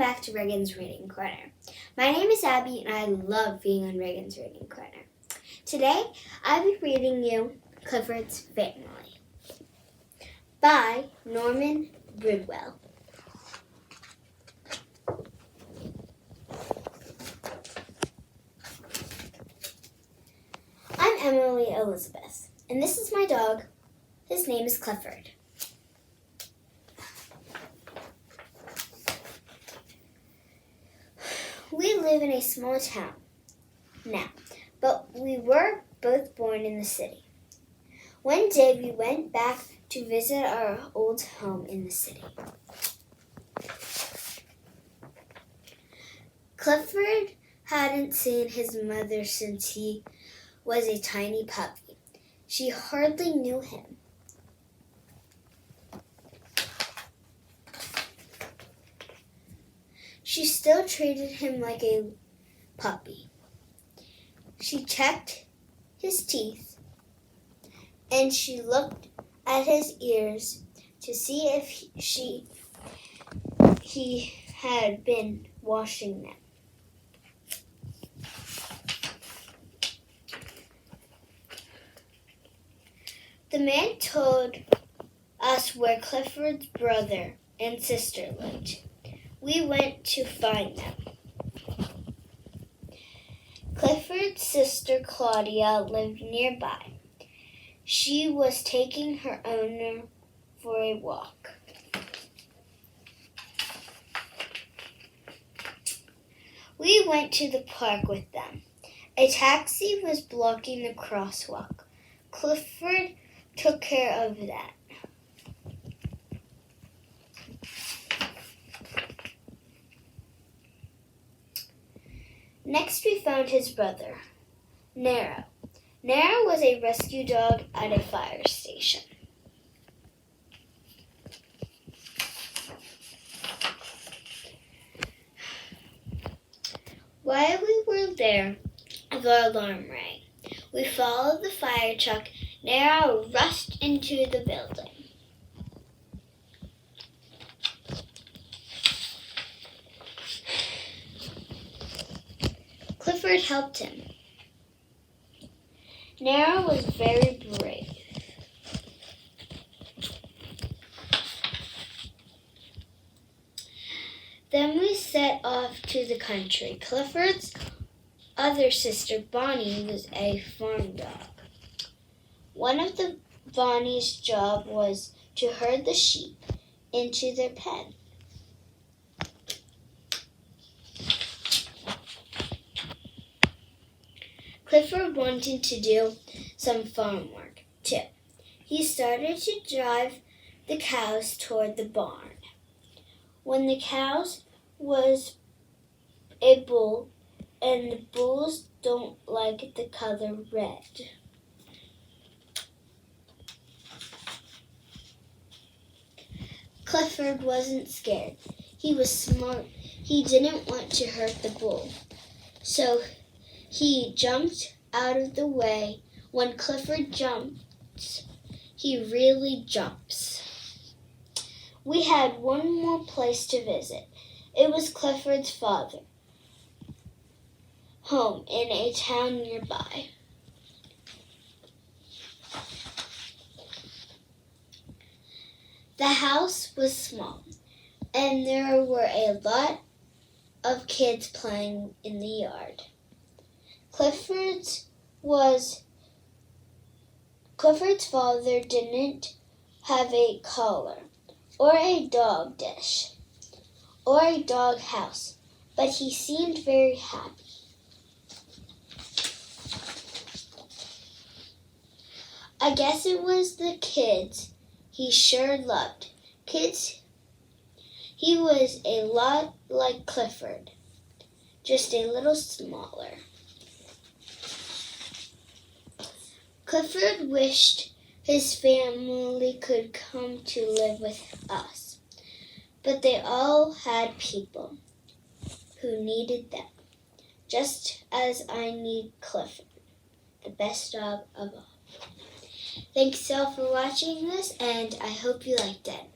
back to Reagan's Reading Corner. My name is Abby and I love being on Reagan's Reading Corner. Today, I'll be reading you Clifford's Family by Norman Bridwell. I'm Emily Elizabeth, and this is my dog. His name is Clifford. We live in a small town now, but we were both born in the city. One day we went back to visit our old home in the city. Clifford hadn't seen his mother since he was a tiny puppy. She hardly knew him. She still treated him like a puppy. She checked his teeth, and she looked at his ears to see if he had been washing them. The man told us where Clifford's brother and sister lived. We went to find them. Clifford's sister Claudia lived nearby. She was taking her owner for a walk. We went to the park with them. A taxi was blocking the crosswalk. Clifford took care of that. Next, we found his brother, Nero. Nero was a rescue dog at a fire station. While we were there, the alarm rang. We followed the fire truck. Nero rushed into the building. Clifford helped him. Nero was very brave. Then we set off to the country. Clifford's other sister, Bonnie, was a farm dog. One of Bonnie's job was to herd the sheep into their pen. Clifford wanted to do some farm work, too. He started to drive the cows toward the barn. When the cows was a bull, and the bulls don't like the color red. Clifford wasn't scared. He was smart. He didn't want to hurt the bull. So he jumped out of the way. When Clifford jumps, he really jumps. We had one more place to visit. It was Clifford's father's home in a town nearby. The house was small, and there were a lot of kids playing in the yard. Clifford's father didn't have a collar or a dog dish or a dog house, but he seemed very happy. I guess it was the kids he sure loved. Kids, he was a lot like Clifford, just a little smaller. Clifford wished his family could come to live with us, but they all had people who needed them, just as I need Clifford, the best dog of all. Thanks all for watching this, and I hope you liked it.